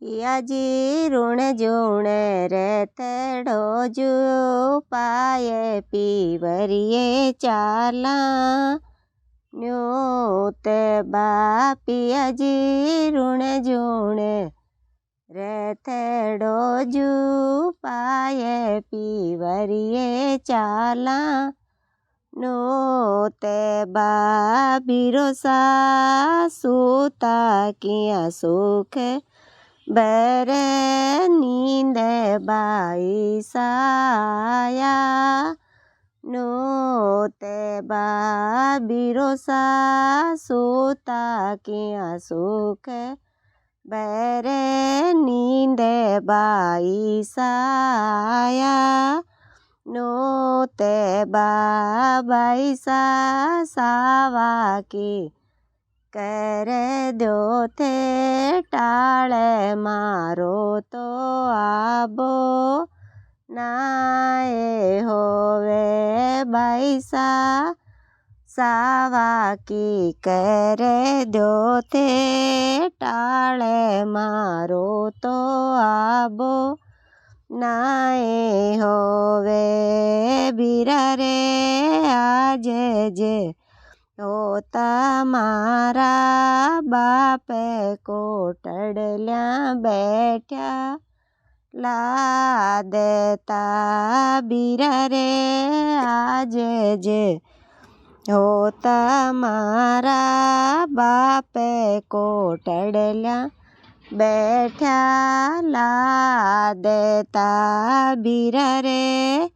Piazzi ऋण जुण रेतड़ो जू पाए पीवरिए चाला न्यूत बा पियाजी ऋण जुण रेतड़ो जू पाए पीवरिए चाला नूत बा बिरोसा सूता किया सुख बेरे नींद बाई साया नूत बा बिरोसा सूता किया सुख बेरे नींद बाई साया नूत बा बैसा सावा की कर दो थे टाळे मारो तो आबो नाए होवे बैसा सावा की कर दो थे टाळे मारो तो आबो नाए होवे बीरा रे आज जे होता मारा बाप कोटड़ल्या बैठा ला देता बीरा रे आज जे होता मारा बाप कोटड़ल्या बैठा ला देता बीरा रे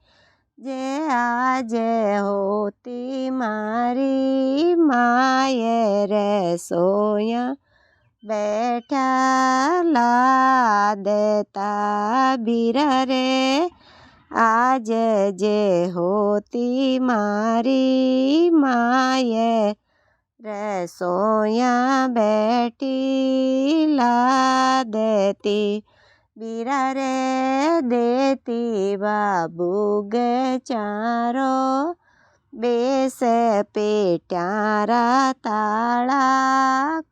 जे आज होती मारी माये रे सोया बैठा ला देता बीरा रे आज जे होती मारी माये रे सोया बैठी ला देती बीरा रे देती बाबू गे चारो बेस पेट्यारा ताला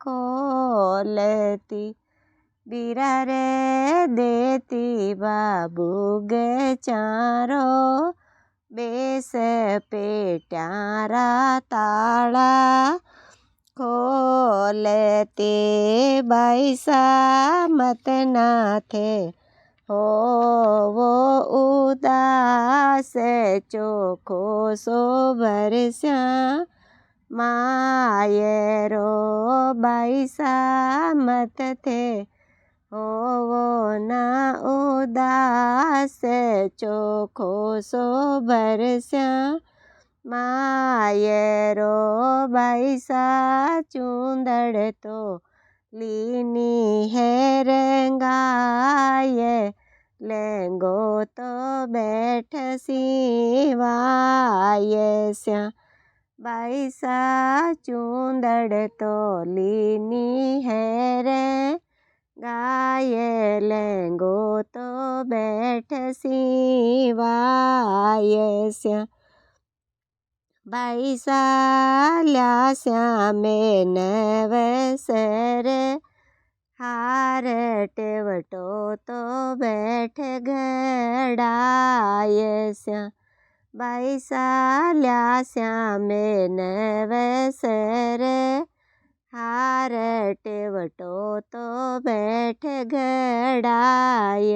खोलती बीरा रे देती बाबू गे चारो बेस पेट्यारा ताला खोलते बैसा मत ना थे हो वो उदास चोखो सो बरस्या माये रो बैसा मत थे हो वो ना उदास चोखो सो बरस्या माये रो बैसा चूंदड़ तो लीनी है रंगाये लेंगो तो बैठ सिवाये स्या बैसा चूंदड़ तो लीनी है रे गाये लेंगो तो बैठ सिवाये स्या बैसा ल्यास्या में नवसर हार टेवटो तो बैठ घड़ाये स्या बैसा ल्यास्या में नवसर हार टेवटो तो बैठ घड़ाये।